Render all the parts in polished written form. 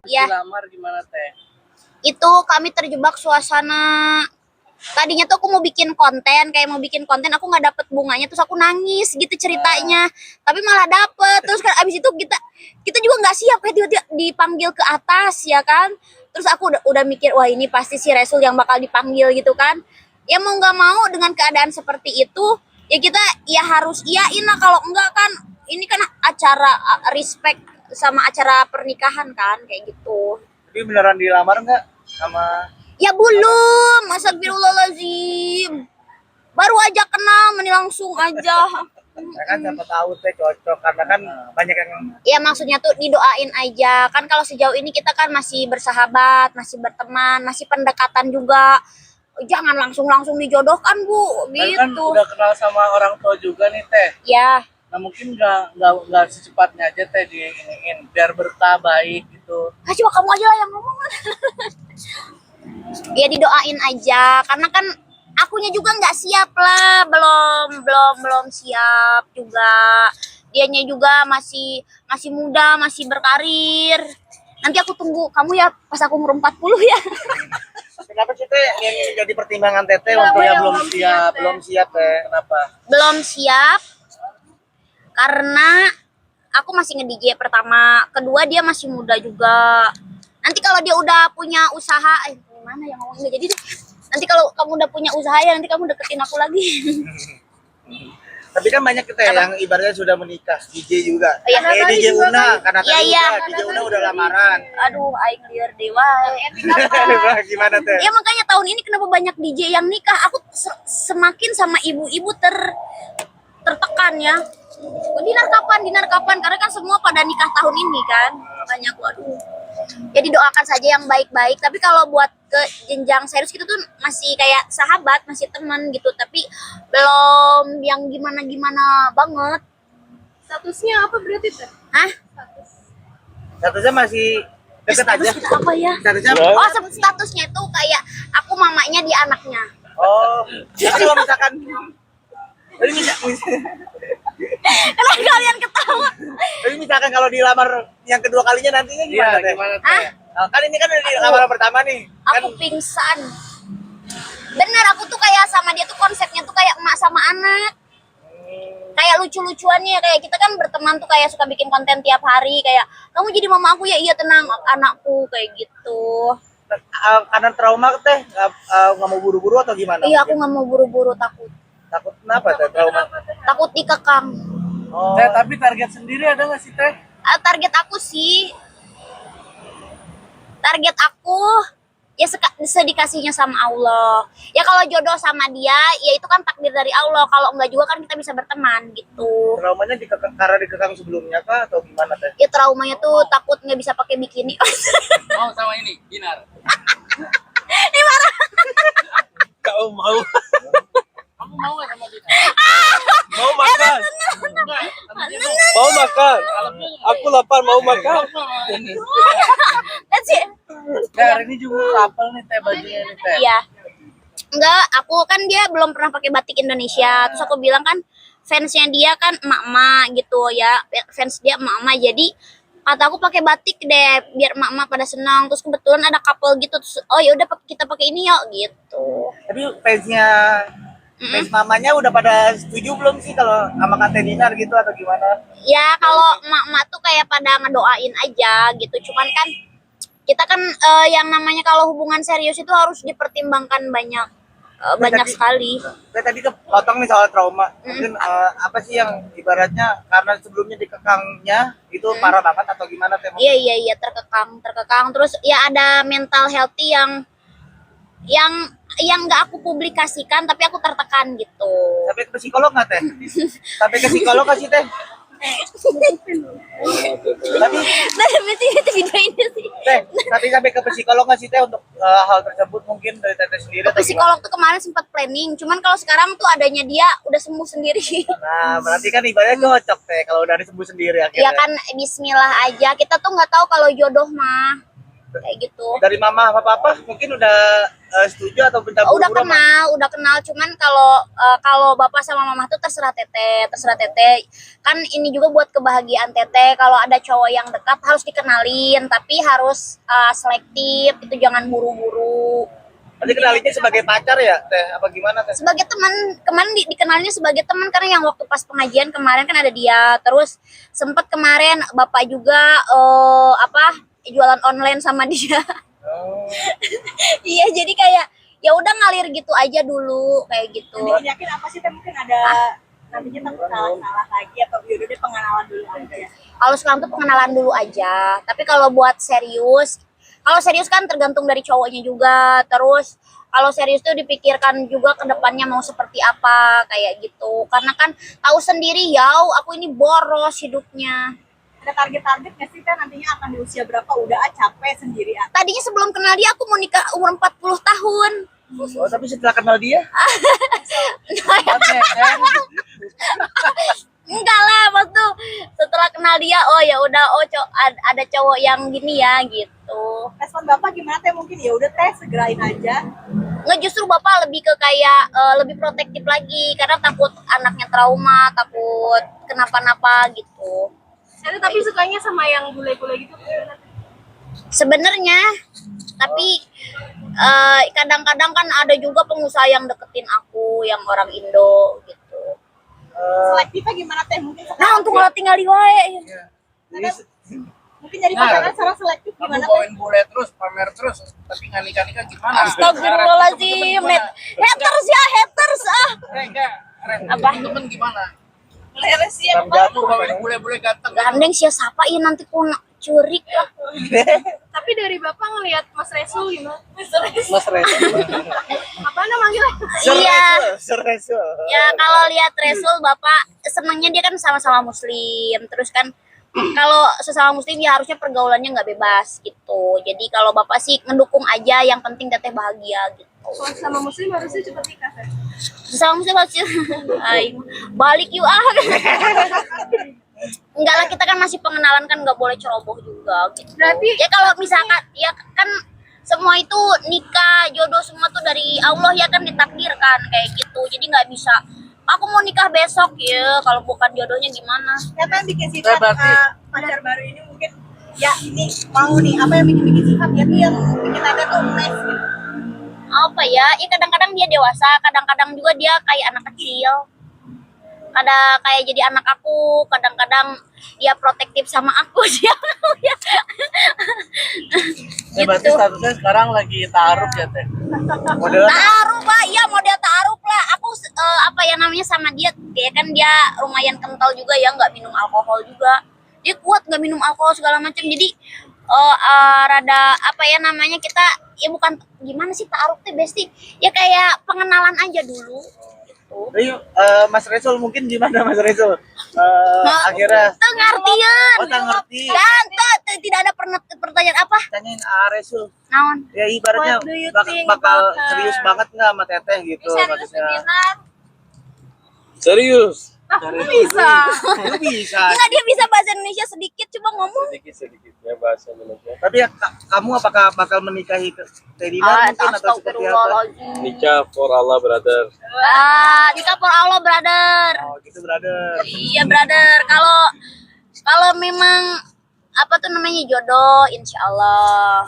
Iya. dilamar gimana teh? Itu kami terjebak suasana. Tadinya tuh aku mau bikin konten, aku nggak dapet bunganya, terus aku nangis gitu ceritanya. Tapi malah dapet. Terus kan abis itu kita juga nggak siap, kayak tiba-tiba dipanggil ke atas ya kan. Terus aku udah mikir, wah ini pasti si Resul yang bakal dipanggil gitu kan. Ya mau nggak mau dengan keadaan seperti itu, ya kita ya harus iyain lah, kalau enggak kan ini kan acara respect sama acara pernikahan kan kayak gitu. Tapi beneran dilamar nggak sama? Ya belum, astagfirullahaladzim. Baru aja kenal, meni langsung aja. Ya kan siapa tahu teh cocok karena kan banyak yang Ya maksudnya tuh didoain aja. Kan kalau sejauh ini kita kan masih bersahabat, masih berteman, masih pendekatan juga. Jangan langsung dijodohkan, Bu. Tapi kan Gitu. udah kenal sama orang tua juga nih teh. Ya, Nah mungkin nggak secepatnya aja teh diingin biar berkah baik gitu. coba kamu aja lah yang ngomong. Ya didoain aja, karena kan akunya juga nggak siap lah, belum siap juga. Dianya juga masih muda, masih berkarir. Nanti aku tunggu kamu ya pas aku umur 40 ya. kenapa sih teh yang jadi pertimbangan teteh untuk yang belum siap teh? Kenapa? Belum siap karena aku masih nge-DJ pertama, kedua dia masih muda juga. Nanti kalau dia udah punya usaha, gimana ya ngomongnya, jadi deh. Nanti kalau kamu udah punya usaha ya nanti kamu deketin aku lagi. Tapi kan banyak kita yang ibaratnya sudah menikah, DJ juga. Iya. Kayak DJ Una, karena tadi Iya. DJ Una udah lamaran. Aduh, aing liar dewa. Gimana teh? Ya makanya tahun ini kenapa banyak DJ yang nikah? Aku semakin sama ibu-ibu tertekan ya. Dinar kapan? Karena kan semua pada nikah tahun ini kan. Makanya aku aduh. Jadi doakan saja yang baik-baik. Tapi kalau buat ke jenjang serius kita tuh masih kayak sahabat, masih teman gitu. Tapi belum yang gimana-gimana banget. Statusnya apa berarti teh? Hah? Statusnya masih deket aja. Status kita apa ya? Statusnya Oh, statusnya itu kayak aku mamanya, dia anaknya. oh. Jadi kalau misalkan Tapi Kenapa kalian ketawa? misalkan kalau dilamar yang kedua kalinya nantinya Iya gimana teh? gimana Hah? teh? Nah, kan ini kan di lamaran pertama nih. Kan Aku pingsan. Bener, aku tuh kayak sama dia tuh konsepnya tuh kayak emak sama anak. Kayak lucu-lucuannya, kayak kita kan berteman tuh kayak suka bikin konten tiap hari, kayak kamu jadi mama aku ya, iya tenang anakku kayak gitu. karena trauma teh nggak mau buru-buru atau gimana? Iya, aku nggak mau buru-buru, takut Kenapa teh trauma? takut dikekang. Oh. Teh tapi target sendiri ada nggak sih teh? Target aku ya sedikasihnya sama Allah. Ya kalau jodoh sama dia, ya itu kan takdir dari Allah. Kalau enggak juga kan kita bisa berteman gitu. Traumanya karena dikekang sebelumnya kah atau gimana teh? Ya traumanya tuh takut nggak bisa pakai bikini. Mau sama ini Dinar. Ini marah. Kau mau? Kamu mau nggak sama Dinar? Mau makan? Mau makan? Aku lapar mau makan. That's it. Teh hari ini juga kapal nih teh bajunya nih teh. Iya. Enggak, aku kan dia belum pernah pakai batik Indonesia. Terus aku bilang kan fansnya dia kan emak-emak gitu ya. Fans dia emak-emak. Jadi kata aku pakai batik deh biar emak-emak pada senang. Terus kebetulan ada couple gitu. Terus, oh ya udah kita pakai ini yuk gitu. Tapi fans mamanya udah pada setuju belum sih kalau sama Kak Dinar gitu atau gimana? Ya kalau emak-emak tuh kayak pada ngedoain aja gitu. Cuman kan kita kan yang namanya kalau hubungan serius itu harus dipertimbangkan banyak sekali. Saya tadi kepotong nih soal trauma. Mungkin apa sih yang ibaratnya karena sebelumnya dikekangnya itu parah banget atau gimana teh? Iya terkekang. Terus ya ada mental healthy yang nggak aku publikasikan tapi aku tertekan gitu. Sampai ke psikolog nggak teh? Sampai ke psikolog nggak sih teh? Tapi itu video ini sih. tapi sampai ke psikolog nggak sih teh untuk hal tersebut mungkin dari teteh sendiri atau gimana? Psikolog tuh kemarin sempat planning, cuman kalau sekarang tuh adanya dia udah sembuh sendiri. Nah berarti kan ibaratnya cocok teh kalau udah sembuh sendiri akhirnya. Ya kan Bismillah aja, kita tuh nggak tahu kalau jodoh mah. kayak gitu. Dari mama apa papa mungkin udah setuju atau minta Udah buru-buru sama? kenal, cuman kalau bapak sama mama tuh terserah teteh. Kan ini juga buat kebahagiaan teteh. Kalau ada cowok yang dekat harus dikenalin, tapi harus selektif, itu jangan buru-buru. Nanti kenalinnya sebagai pacar ya teh apa gimana teh? Sebagai teman, kemarin dikenalinnya sebagai teman karena yang waktu pas pengajian kemarin kan ada dia. Terus sempet kemarin bapak juga jualan online sama dia. Oh. Iya, jadi kayak ya udah ngalir gitu aja dulu kayak gitu. Yang bikin yakin apa sih teh, mungkin ada nantinya takut salah lagi atau yaudah deh pengenalan dulu aja. Kalau sekarang tuh pengenalan dulu aja. Tapi kalau kalau serius kan tergantung dari cowoknya juga. Terus kalau serius tuh dipikirkan juga ke depannya mau seperti apa kayak gitu. Karena kan tahu sendiri ya, aku ini boros hidupnya. Ada target-target nggak sih teh nantinya akan di usia berapa udah capek sendirian? Tadinya sebelum kenal dia aku mau nikah umur 40 tahun. Oh, tapi setelah kenal dia Enggak lah, waktu setelah kenal dia oh ya udah ada cowok yang gini ya gitu. Respon bapak gimana teh, mungkin ya udah teh segerain aja? Nggak, justru bapak lebih ke kayak lebih protektif lagi karena takut anaknya trauma, takut kenapa-napa gitu. Tapi sukanya sama yang bule-bule gitu gimana teh? Sebenarnya, tapi kadang-kadang kan ada juga pengusaha yang deketin aku yang orang Indo gitu. Selektifnya gimana teh, mungkin Nah, sekarang untuk kalau tinggal di wae. mungkin jadi pasangan secara selektif Kamu gimana teh? bawain bule terus, pamer terus, tapi nggak nikah-nikah gimana? Astagfirullahaladzim. Haters ya, haters ah. Enggak, Apa? temen gimana? Leres ya Kamu bawain bule-bule ganteng. Gandeng siapa ya nanti ku curik lah. Tapi dari bapak ngelihat Mas Resul gimana? Mas Resul. Apa namanya? Iya. Resul. Ya kalau lihat Resul bapak senangnya dia kan sama-sama muslim. Terus kan kalau sesama muslim ya harusnya pergaulannya nggak bebas gitu. Jadi kalau bapak sih ngedukung aja, yang penting teteh bahagia gitu. Kalau sama muslim harusnya cepat nikah teh. Sesama muslim harusnya balik yuk ah. Enggak lah, kita kan masih pengenalan kan nggak boleh ceroboh juga gitu. Berarti Ya kalau misalkan ya kan semua itu nikah jodoh semua tuh dari Allah ya kan, ditakdirkan kayak gitu. Jadi nggak bisa aku mau nikah besok ya kalau bukan jodohnya gimana. siapa yang bikin sifat Berarti- pacar baru ini mungkin ya ini mau nih, apa yang bikin sifat dia tuh yang bikin ada tuh mes gitu. Apa ya, kadang-kadang dia dewasa, kadang-kadang juga dia kayak anak kecil. Kayak jadi anak aku, kadang-kadang dia protektif sama aku dia. Ya berarti Gitu. statusnya sekarang lagi taruh ya teh. Model Taruh pak, iya model taruh lah. Aku apa ya namanya sama dia, kayak kan dia lumayan kental juga ya, nggak minum alkohol juga. Dia kuat nggak minum alkohol segala macam. Jadi rada apa ya namanya, kita ya bukan gimana sih taruh teh besti, ya kayak pengenalan aja dulu. Jadi, Mas Resul mungkin gimana Mas Resul? Akhirnya Tuh ngertian. oh tak ngerti. Dan tidak ada pertanyaan apa? Tanyain Resul. Naon? Ya ibaratnya What do you bakal, think bakal about her? serius banget nggak sama Teteh gitu maksudnya. Serius. Bisa. Itu bisa. Enggak, dia bisa bahasa Indonesia sedikit, coba ngomong. Sedikit-sedikitnya bahasa Indonesia. Tapi ya kamu apakah bakal menikahi Tedina mungkin atau seperti apa? Astagfirullahaladzim. Nikah for Allah, brother. Nikah for Allah, brother. Oh gitu brother. Iya, brother. Kalau memang apa tuh namanya jodoh, insya Allah.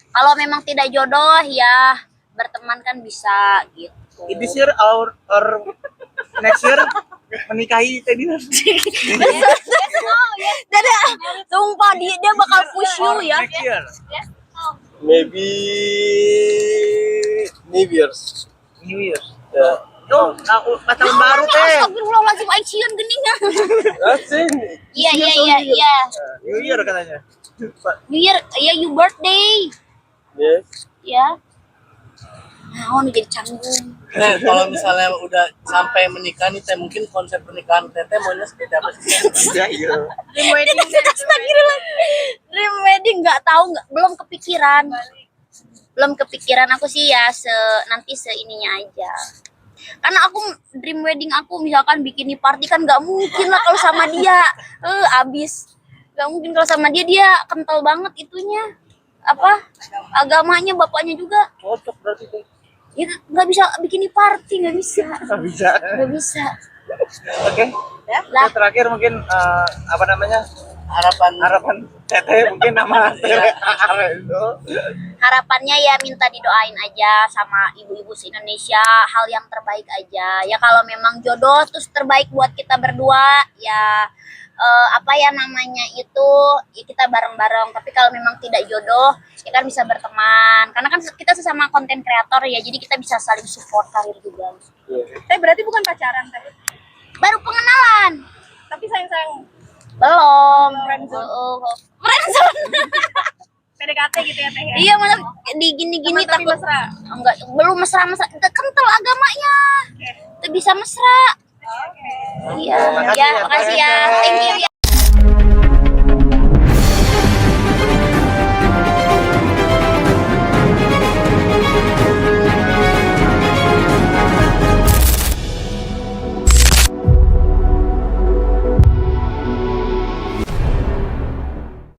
Kalau memang tidak jodoh ya berteman kan bisa gitu. This year or next year menikahi Tedina. Dada, sumpah dia bakal push you ya. Next year. Maybe New Year's. New Year. Ya. Oh, pas tahun baru teh. Astagfirullahaladzim, Aisyun gening. That's it. Iya. New Year katanya. New Year, ya you birthday. Yes. Ya. Nah, jadi canggung. Kalau misalnya udah sampai menikah nih teh, mungkin konsep pernikahan teteh maunya seperti apa sih? Ya iya. Dream wedding. Astagfirullah. Dream wedding nggak tahu, belum kepikiran. Belum kepikiran aku sih ya nanti seininya aja. Karena aku dream wedding aku misalkan bikini party kan nggak mungkin lah kalau sama dia. Abis. Nggak mungkin kalau sama dia kental banget itunya. apa agamanya bapaknya juga. Cocok berarti teh. Ya nggak bisa bikin party, nggak bisa. Nggak bisa. Nggak bisa. Oke. Lah. Ya, terakhir mungkin apa namanya harapan Teteh mungkin nama itu. Harapannya ya minta didoain aja sama ibu-ibu se-Indonesia, hal yang terbaik aja. Ya kalau memang jodoh terus terbaik buat kita berdua, ya apa ya namanya itu, ya kita bareng-bareng. Tapi kalau memang tidak jodoh, ya kan bisa berteman. Karena kan kita sesama konten kreator ya, jadi kita bisa saling support karir juga. Teh berarti bukan pacaran teh. Baru pengenalan. Tapi sayang-sayang Belum. Friendzone. Friendzone. PDKT gitu ya teh ya. Iya, malah di gini-gini Tapi takut. mesra. Enggak, belum mesra-mesra. Kental agamanya. Oke. Itu bisa mesra. Oke. Iya, Makasih ya, ya, makasih Teh. ya. Thank you ya.